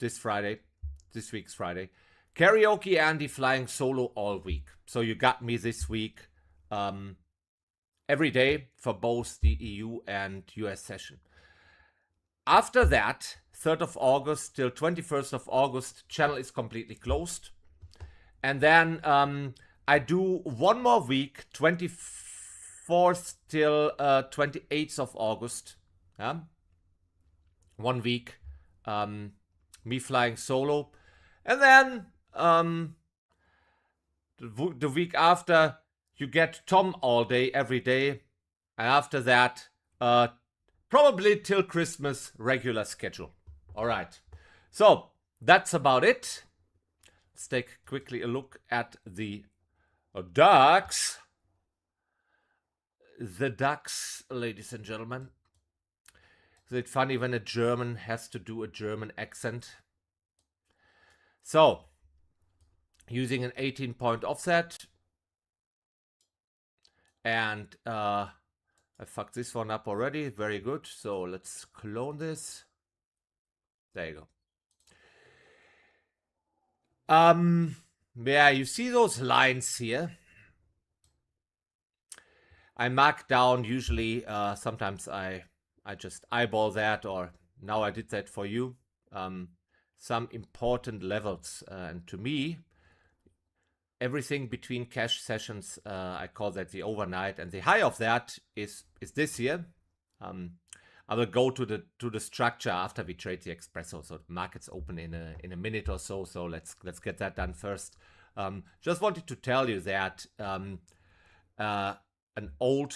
this week's Friday. Karaoke Andy flying solo all week. So you got me this week every day for both the EU and US session. After that, 3rd of August till 21st of August, channel is completely closed. And then I do one more week, 24th till 28th of August. Yeah? 1 week, me flying solo. And then the week after, you get Tom all day, every day. And after that, probably till Christmas, regular schedule. All right. So that's about it. Let's take quickly a look at the DAX. The DAX, ladies and gentlemen. Is it funny when a German has to do a German accent? So, using an 18-point offset. And I fucked this one up already. Very good. So let's clone this. There you go. Yeah, you see those lines here? I mark down usually, sometimes I just eyeball that, or now I did that for you. Some important levels, and to me, everything between cash sessions, I call that the overnight, and the high of that is this here. I will go to the structure after we trade the espresso. So the market's open in a minute or so. So let's get that done first. Just wanted to tell you that an old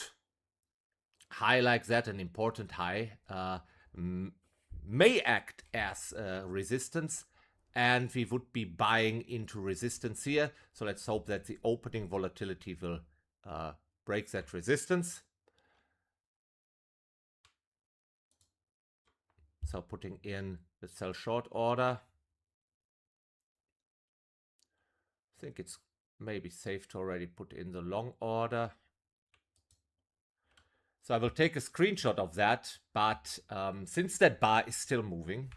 high like that, an important high, may act as resistance, and we would be buying into resistance here. So let's hope that the opening volatility will break that resistance. So putting in the sell short order. I think it's maybe safe to already put in the long order. So I will take a screenshot of that, but since that bar is still moving,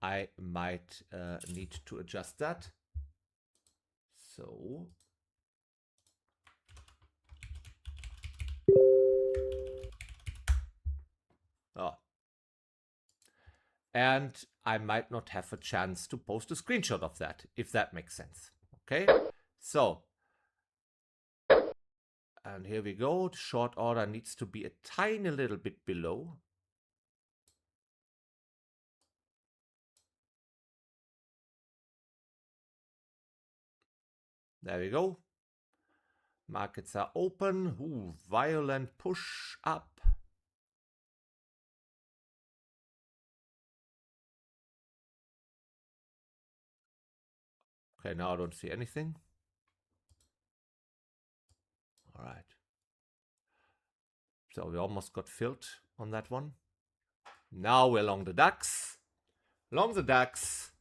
I might need to adjust that. So and I might not have a chance to post a screenshot of that, if that makes sense. Okay, so, and here we go. The short order needs to be a tiny little bit below. There we go. Markets are open. Ooh, violent push up. Okay, now I don't see anything. All right. So we almost got filled on that one. Now we're along the DAX. Along the DAX.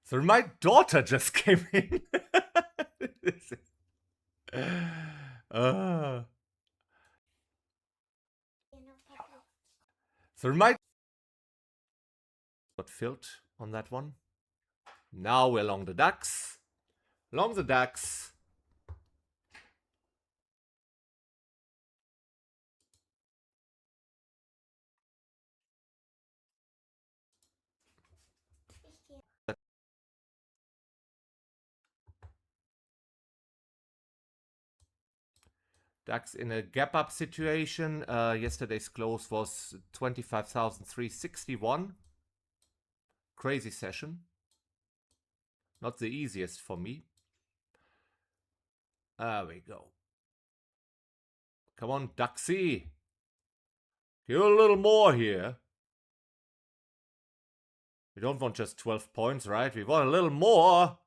So my daughter just came in. So my got filled on that one. Now we're along the DAX. Along the DAX. DAX in a gap up situation. Yesterday's close was 25,361. Crazy session. Not the easiest for me. There we go. Come on, Duxy. Give a little more here. We don't want just 12 points, right? We want a little more.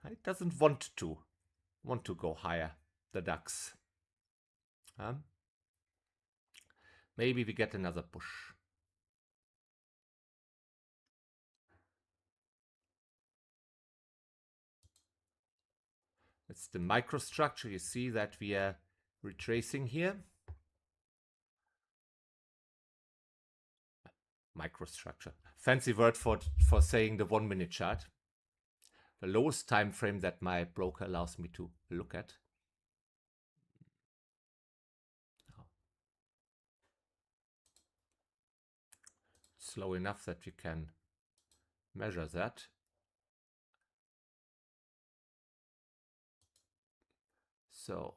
It doesn't want to go higher, the DAX. Maybe we get another push. It's the microstructure. You see that we are retracing here. Microstructure. Fancy word for saying the 1 minute chart. The lowest time frame that my broker allows me to look at. Slow enough that we can measure that. So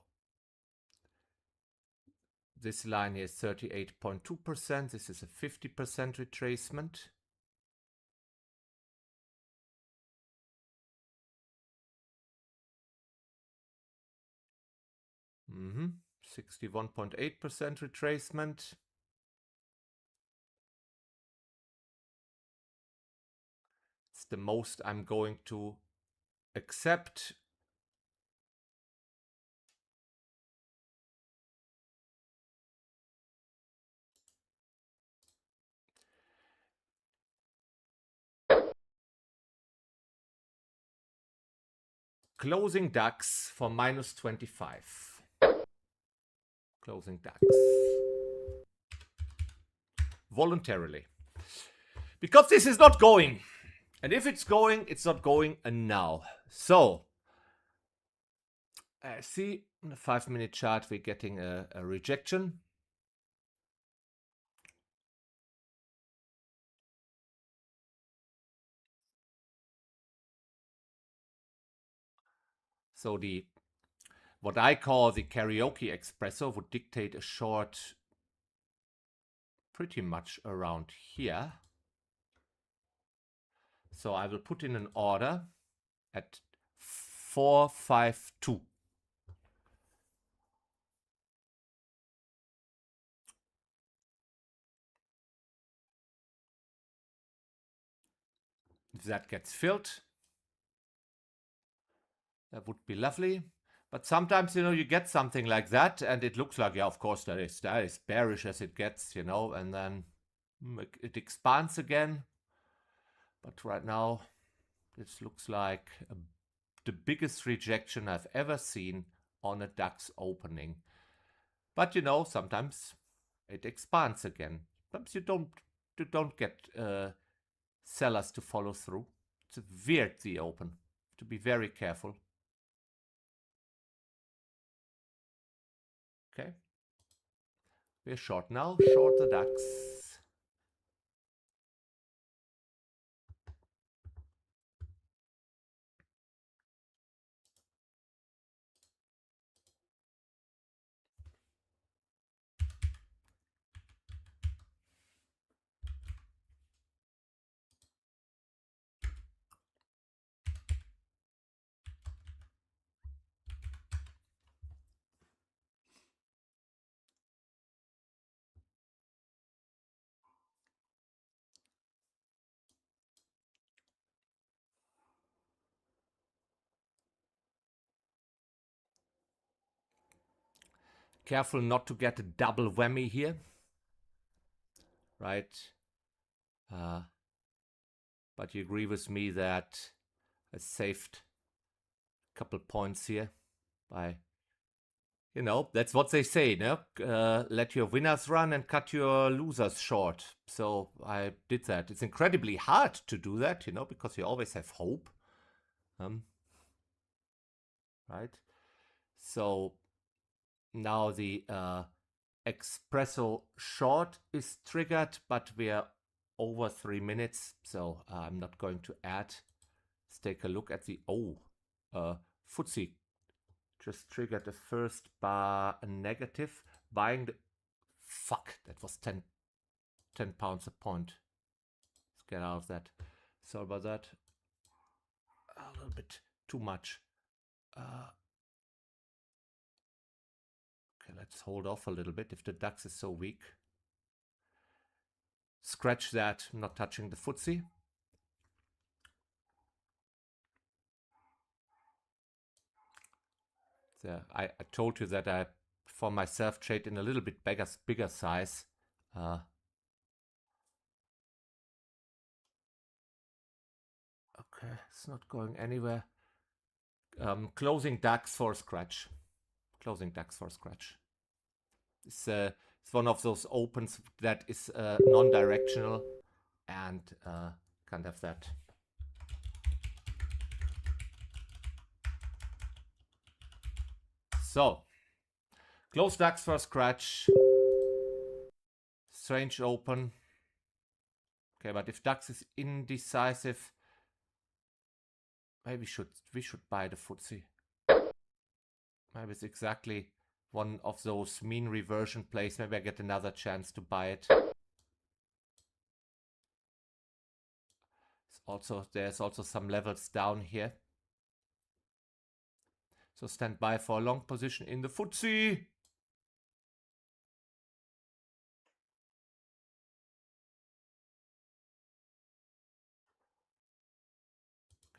this line here is 38.2%. This is a 50% retracement. Mm-hmm. 61.8% retracement. It's the most I'm going to accept. Closing DAX for minus 25. Closing DAX. Voluntarily. Because this is not going. And if it's going, it's not going now. So, see, in the 5 minute chart, we're getting a rejection. So what I call the karaoke espresso would dictate a short pretty much around here. So I will put in an order at 452. If that gets filled, that would be lovely. But sometimes, you get something like that and it looks like, yeah, of course, that is bearish as it gets, and then it expands again. But right now, this looks like the biggest rejection I've ever seen on a DAX opening. But, sometimes it expands again. Sometimes you don't get sellers to follow through. It's weird, the open. To be very careful. Okay. We're short now. Short the DAX. Careful not to get a double whammy here. Right? But you agree with me that I saved a couple points here by, that's what they say, no? Let your winners run and cut your losers short. So I did that. It's incredibly hard to do that, because you always have hope. Right? So now the espresso short is triggered, but we are over 3 minutes, so I'm not going to add. Let's take a look at the FTSE just triggered the first bar negative, buying the fuck, that was 10 pounds a point. Let's get out of that. Sorry about that. A little bit too much. Okay, let's hold off a little bit if the DAX is so weak. Scratch that, I'm not touching the FTSE. I told you that I, for myself, trade in a little bit bigger size. Okay, it's not going anywhere. Closing DAX for scratch. Closing DAX for scratch. It's one of those opens that is non-directional, and can't have that. So, close DAX for scratch. Strange open. Okay, but if DAX is indecisive, maybe we should buy the FTSE. Maybe it's exactly one of those mean reversion plays. Maybe I get another chance to buy it. There's also some levels down here. So stand by for a long position in the FTSE. Okay,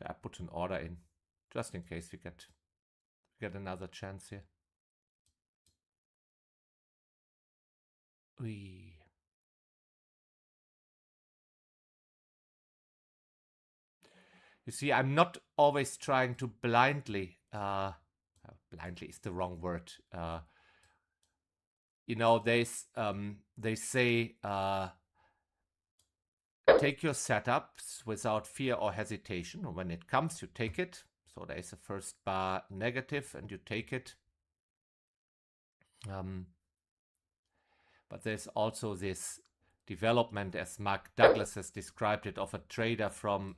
I put an order in just in case we get another chance here. Whee. You see, I'm not always trying to blindly. Blindly is the wrong word. You know, they say take your setups without fear or hesitation. When it comes, you take it. So there is a first bar negative, and you take it. But there's also this development, as Mark Douglas has described it, of a trader from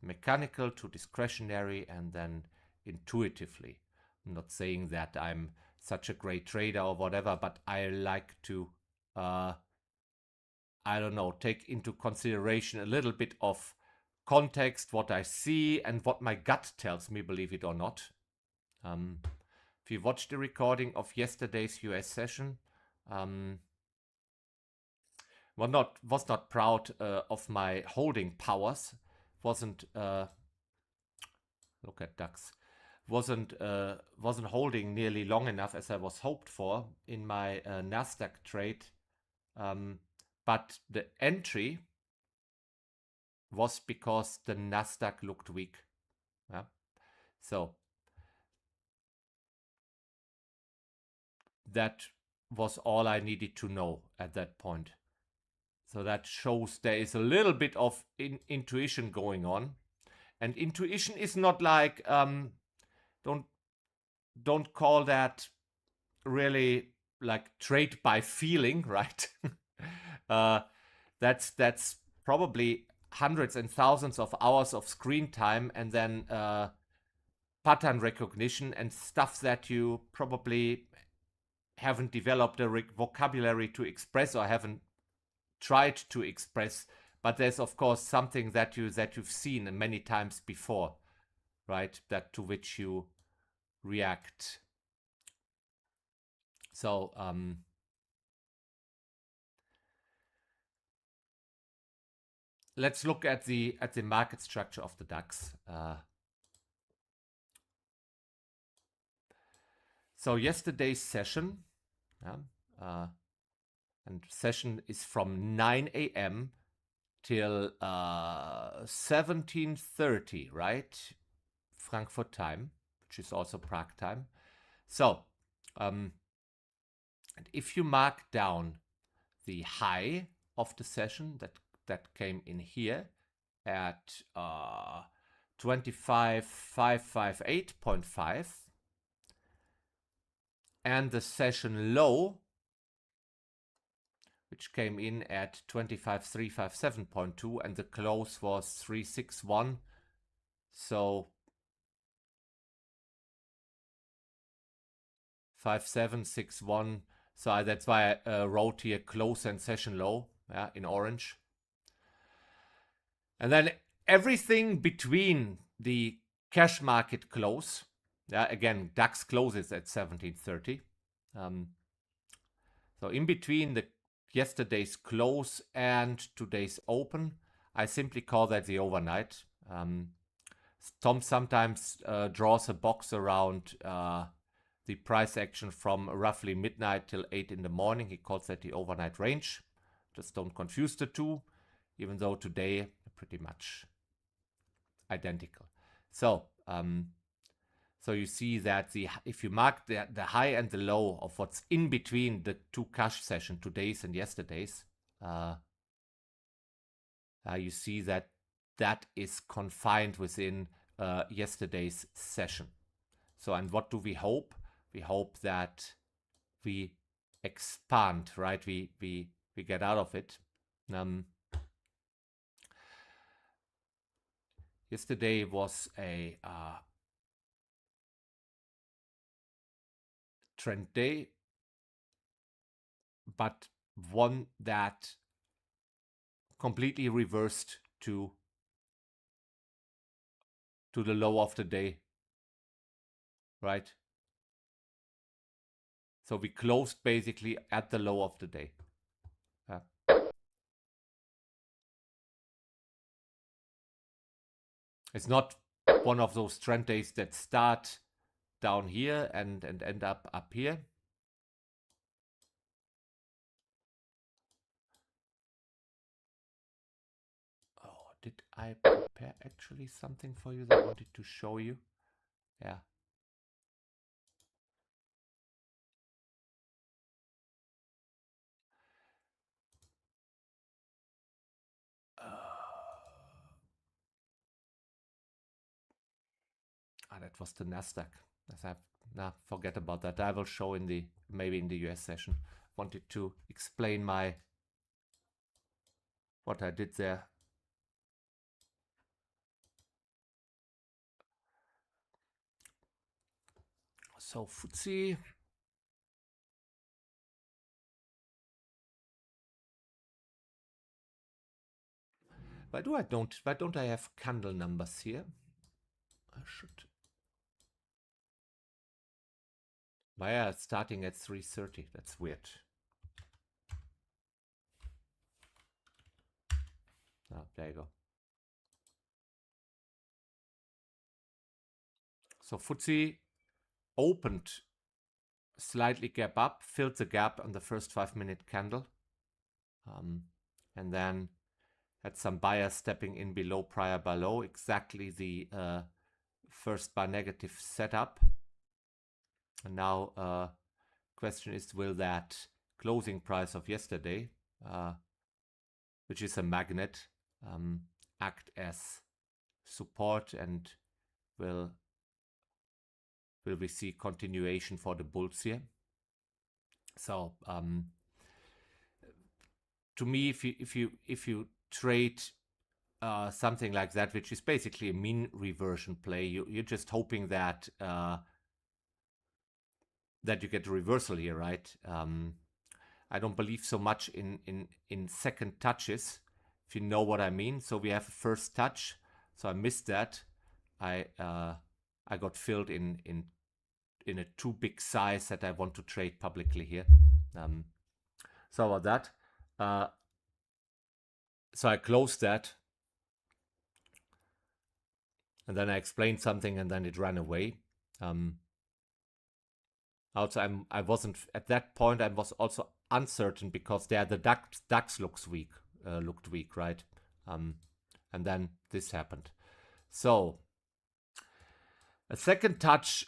mechanical to discretionary and then intuitively. I'm not saying that I'm such a great trader or whatever, but I like to, I don't know, take into consideration a little bit of context, what I see and what my gut tells me, believe it or not. If you watched the recording of yesterday's US session, was not proud of my holding powers. Wasn't look at DAX. Wasn't holding nearly long enough as I was hoped for in my Nasdaq trade. But the entry was because the Nasdaq looked weak. Yeah. So that was all I needed to know at that point. So that shows there is a little bit of intuition going on. And intuition is not like, don't call that really like trade by feeling, right? That's probably hundreds and thousands of hours of screen time, and then pattern recognition and stuff that you probably haven't developed a vocabulary to express or haven't tried to express. But there's of course something that you've seen many times before, right? That to which you react. So let's look at the market structure of the DAX. So yesterday's session, and session is from 9 a.m. till 17:30, right? Frankfurt time, which is also Prague time. So, and if you mark down the high of the session that came in here at 25,558.5, and the session low, which came in at 25,357.2, and the close was 361. So 5761. So that's why I wrote here close and session low, yeah, in orange. And then everything between the cash market close, yeah, again, DAX closes at 1730. So in between the yesterday's close and today's open, I simply call that the overnight. Tom sometimes draws a box around the price action from roughly midnight till 8 in the morning. He calls that the overnight range. Just don't confuse the two, even though today pretty much identical. So so you see that if you mark the high and the low of what's in between the two cash sessions, today's and yesterday's, you see that that is confined within yesterday's session. So, and what do we hope? We hope that we expand, right? We get out of it. Yesterday was a trend day, but one that completely reversed to the low of the day, right? So we closed basically at the low of the day. It's not one of those trend days that start down here and end up here. Oh, did I prepare actually something for you that I wanted to show you? Yeah. That was the Nasdaq. Forget about that. I will show in the maybe in the US session. Wanted to explain what I did there. So FTSE. Why don't I have candle numbers here? I should. Why are starting at 3:30? That's weird. Oh, there you go. So FTSE opened slightly gap up, filled the gap on the first 5-minute candle, and then had some buyers stepping in below prior bar low, exactly the first bar negative setup. And now question is, will that closing price of yesterday, which is a magnet, act as support, and will we see continuation for the bulls here? So to me, if you trade something like that, which is basically a mean reversion play, you're just hoping that that you get a reversal here, right? I don't believe so much in second touches, if you know what I mean. So we have a first touch, so I missed that. I got filled in a too big size that I want to trade publicly here. So about that. So I closed that, and then I explained something, and then it ran away. Also, I wasn't at that point. I was also uncertain because there the DAX looked weak, right? And then this happened. So a second touch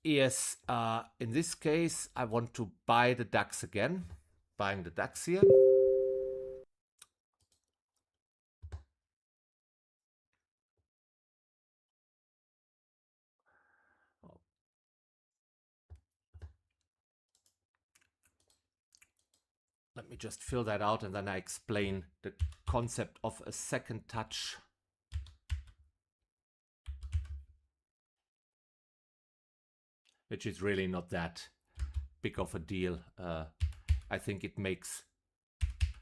is in this case I want to buy the DAX again. Buying the DAX here. Let me just fill that out, and then I explain the concept of a second touch. Which is really not that big of a deal. I think it makes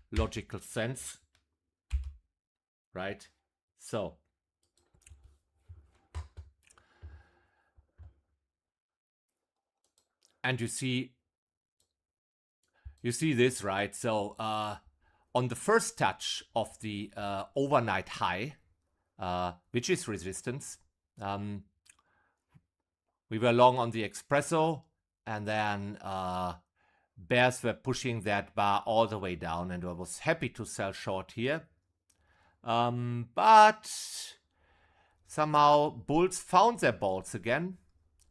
logical sense, right? So and you see this, right? So on the first touch of the overnight high, which is resistance, we were long on the espresso, and then bears were pushing that bar all the way down, and I was happy to sell short here. But somehow bulls found their balls again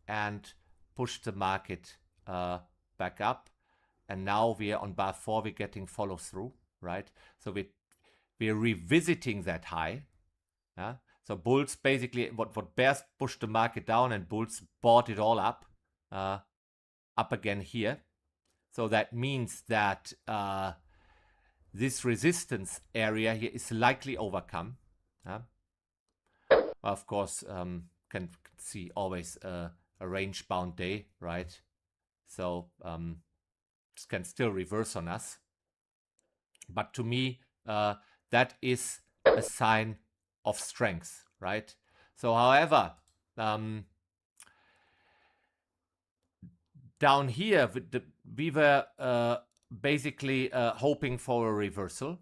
and pushed the market back up. And now we are on bar 4, we're getting follow through, right? So we're revisiting that high. Yeah? So bulls basically, what bears pushed the market down, and bulls bought it all up again here. So that means that this resistance area here is likely overcome. Of course, can see always a range bound day, right? So this can still reverse on us. But to me, that is a sign of strength, right? So however, down here, we were basically hoping for a reversal.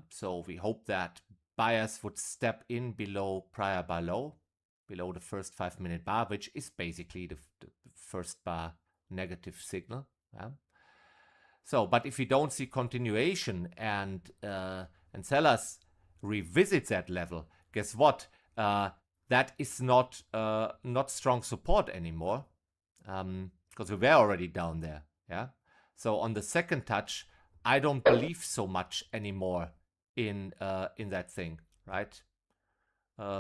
So we hope that buyers would step in below prior bar low, below the first 5-minute bar, which is basically the first bar negative signal. So, but if we don't see continuation and sellers revisit that level, guess what? That is not strong support anymore, because we were already down there. Yeah. So on the second touch, I don't believe so much anymore in that thing, right?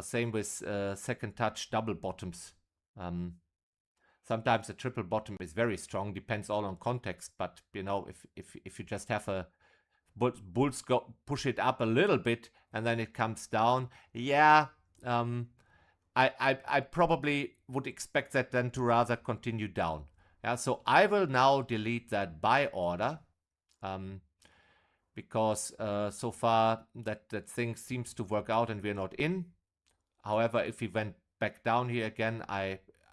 Same with second touch double bottoms. Sometimes a triple bottom is very strong, depends all on context. But you know, if you just have a bulls go push it up a little bit and then it comes down, yeah, I probably would expect that then to rather continue down. Yeah, so I will now delete that buy order, because so far that thing seems to work out and we're not in. However, if we went back down here again,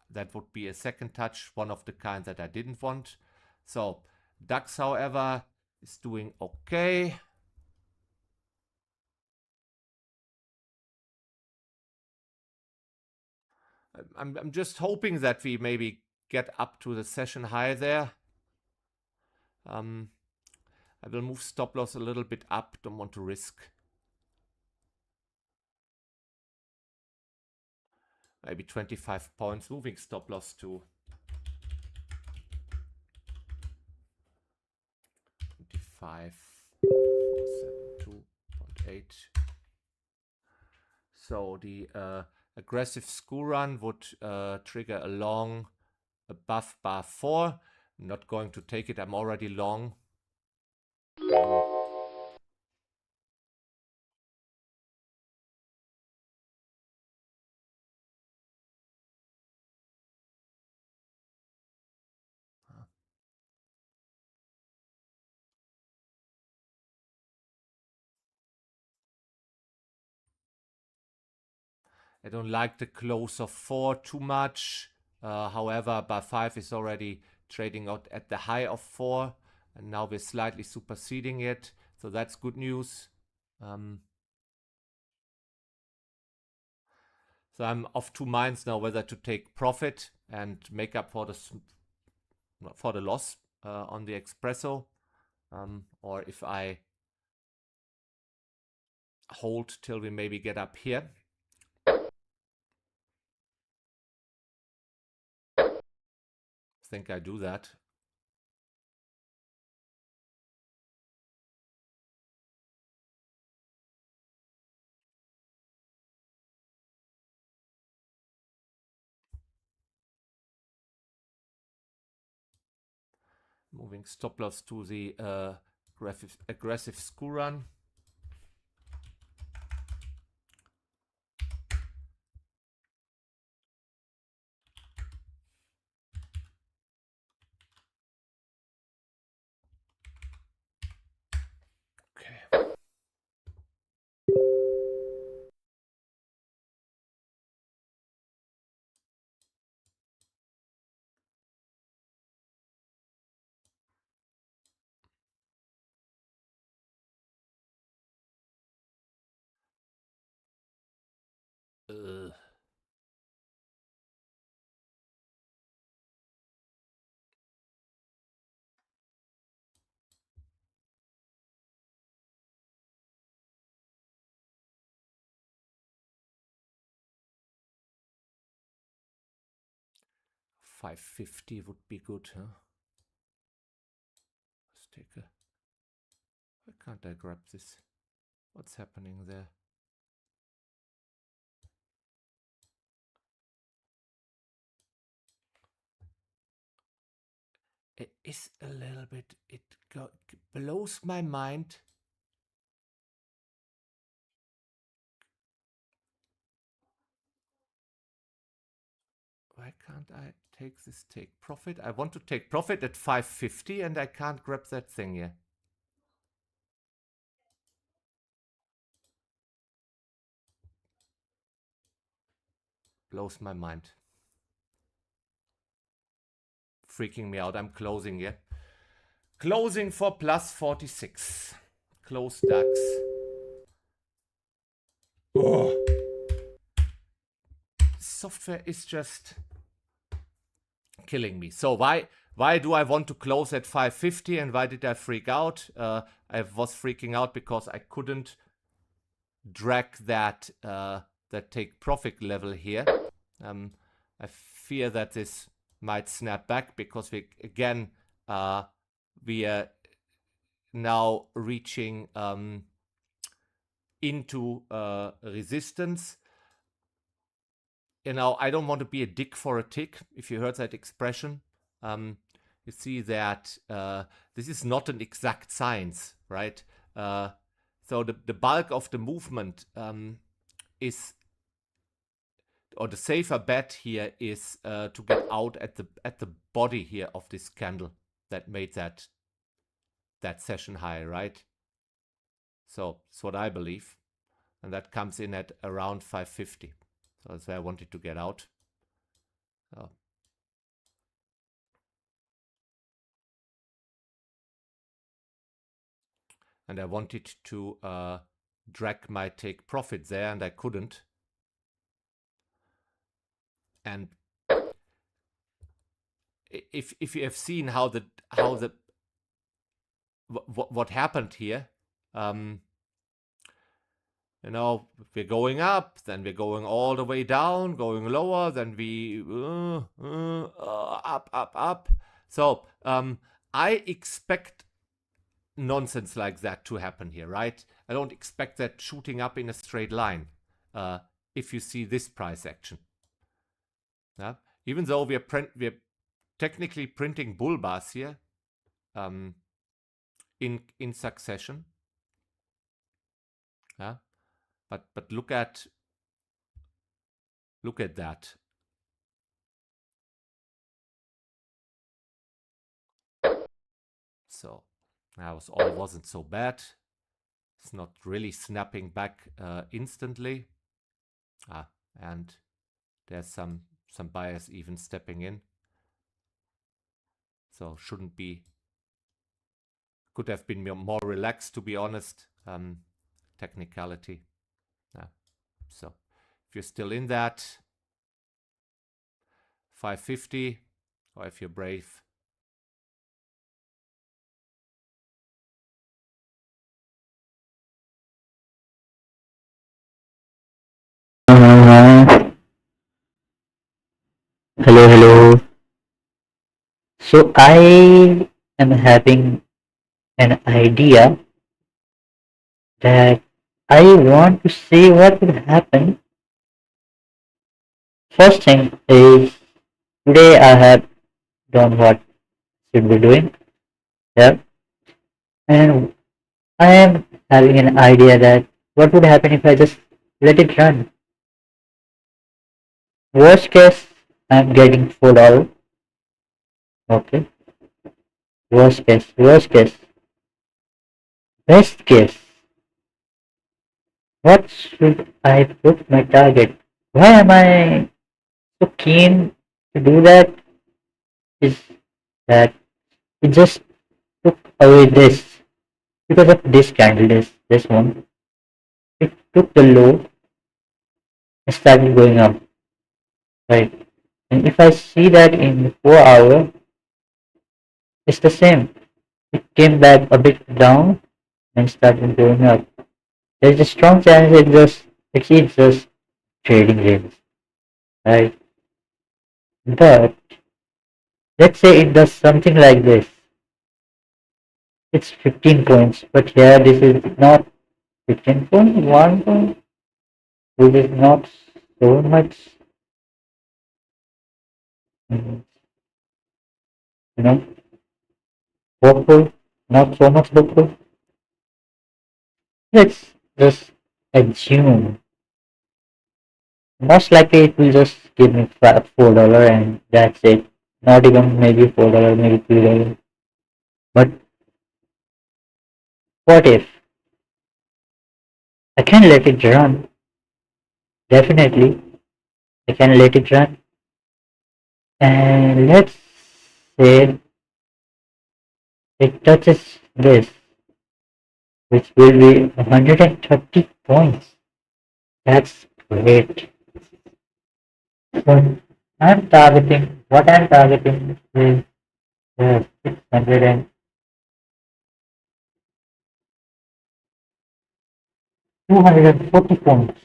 that would be a second touch, one of the kind that I didn't want. So DAX, however, is doing okay. I'm just hoping that we maybe get up to the session high there. I will move stop loss a little bit up. Don't want to risk. Maybe 25 points. Moving stop loss to 25, 472.8. So the aggressive screw run would trigger a long above bar 4. I'm not going to take it. I'm already long. I don't like the close of 4 too much. However, bar 5 is already trading out at the high of 4. And now we're slightly superseding it. So that's good news. So I'm of two minds now whether to take profit and make up for the loss on the espresso, or if I hold till we maybe get up here. I think I do that. Moving stop loss to the aggressive screw run. Okay. 550 would be good, huh? Let's take a... Why can't I grab this? What's happening there? It is a little bit... It blows my mind. Why can't I take this take profit? I want to take profit at 550 and I can't grab that thing here. Blows my mind. Freaking me out. I'm closing here. Closing for plus 46. Close DAX. Oh. Software is just killing me. So why do I want to close at 550 and why did I freak out? I was freaking out because I couldn't drag that that take profit level here. I fear that this might snap back because we again we are now reaching into resistance. You know, I don't want to be a dick for a tick, if you heard that expression. You see that this is not an exact science, right? So the bulk of the movement is, or the safer bet here is to get out at the body here of this candle that made that session high, right? So that's what I believe, and that comes in at around 550. So that's where I wanted to get out. And I wanted to drag my take profit there, and I couldn't. And if you have seen what happened here, you know, we're going up, then we're going all the way down, going lower, then we up. So I expect nonsense like that to happen here, right? I don't expect that shooting up in a straight line if you see this price action. Yeah? Even though we're technically printing bull bars here in succession. Yeah? But look at that. So that wasn't so bad. It's not really snapping back instantly. And there's some buyers even stepping in. So shouldn't be, could have been more relaxed, to be honest. Technicality. So if you're still in that 550, or if you're brave, Hello. So I am having an idea that I want to see what will happen. First thing is, today I have done what should be doing. Yeah. And I am having an idea that what would happen if I just let it run. Worst case, I'm getting full out. Okay. Worst case. Best case. What should I put my target? Why am I so keen to do that? Is that it just took away this because of this candle, this one. It took the low and started going up, right? And if I see that in 4 hour, it's the same. It came back a bit down and started going up. There's a strong chance it's just trading range, right? But Let's say it does something like this. It's 15 points, but here this is not 15 points, 1 point. This is not so much, mm, you know, hopeful, not so much hopeful. Let's just assume. Most likely it will just give me $4 and that's it. Not even maybe $4, maybe $3. But what if I can let it run? Definitely, I can let it run. And let's say it touches this, which will be 130 points. That's great. So what I'm targeting is 600 and 240 points.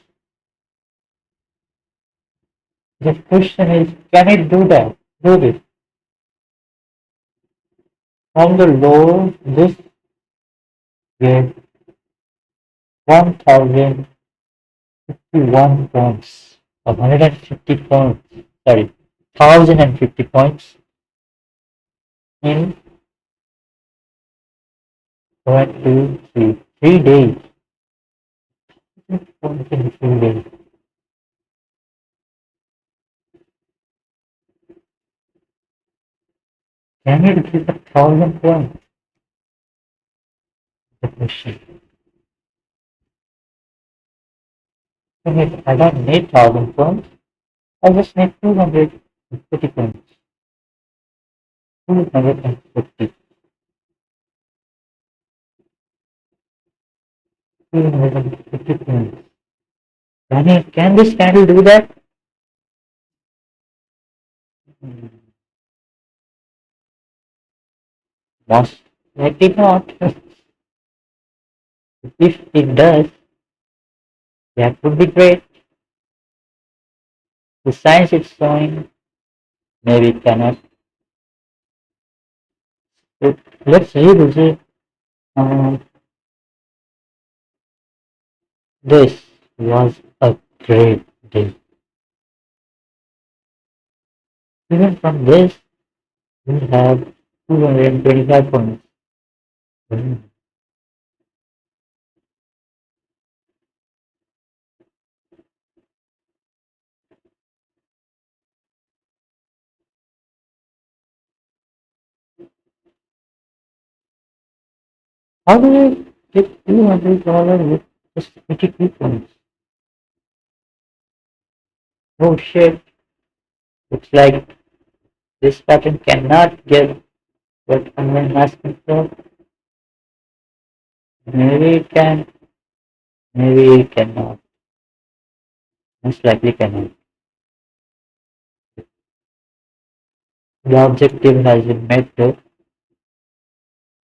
The question is, can it do that? Do this. From the low, this gave 1051 points. 150 points. Sorry, 1050 points in 3 days. Points in 3 days. Can it give 1,000 points? The question. I don't need 1,000 points. I just need 250 points. 250. 250 points. Can this candle do that? Hmm, most likely not. If it does, that would be great. The signs it's showing, maybe it cannot. Let's revisit uh, this was a great day. Even from this, we have 225 points. Hmm. How do I get $200 with just 82 points? Oh shit, looks like this pattern cannot get what I'm asking for. Maybe it can, maybe it cannot. Most likely cannot. The objective has been met though.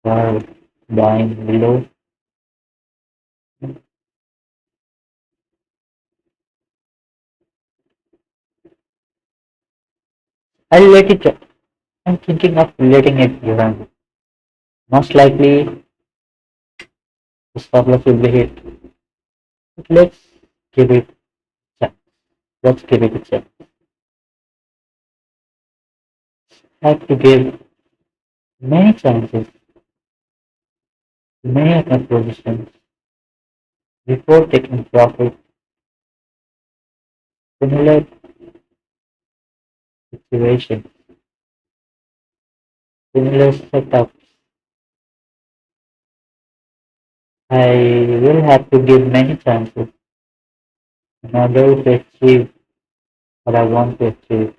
Wow, buying below. I'll let it. I'm thinking of letting it run. Most likely, the stop loss will be hit. But let's give it a chance. Let's give it a chance. Have to give many chances to many of my positions before taking profit. Similar situation, similar setup. I will have to give many chances in order to achieve what I want to achieve.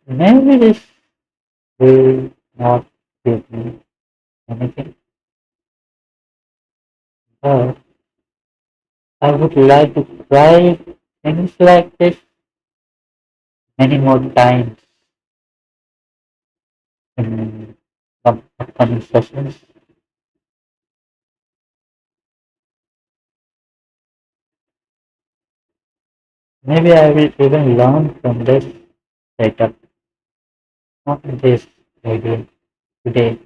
Maybe this will not give me anything, but I would like to try things like this many more times in some upcoming sessions. Maybe I will even learn from this setup. not this idea today.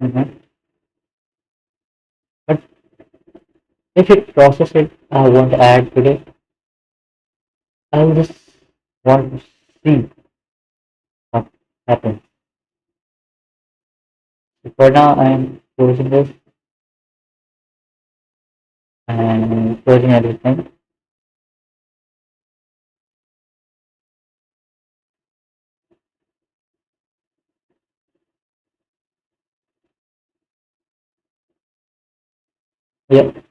Mhm. But if it process it, I won't add today. I'll just want to see what happens. So for now, I'm closing this and closing everything. Yep.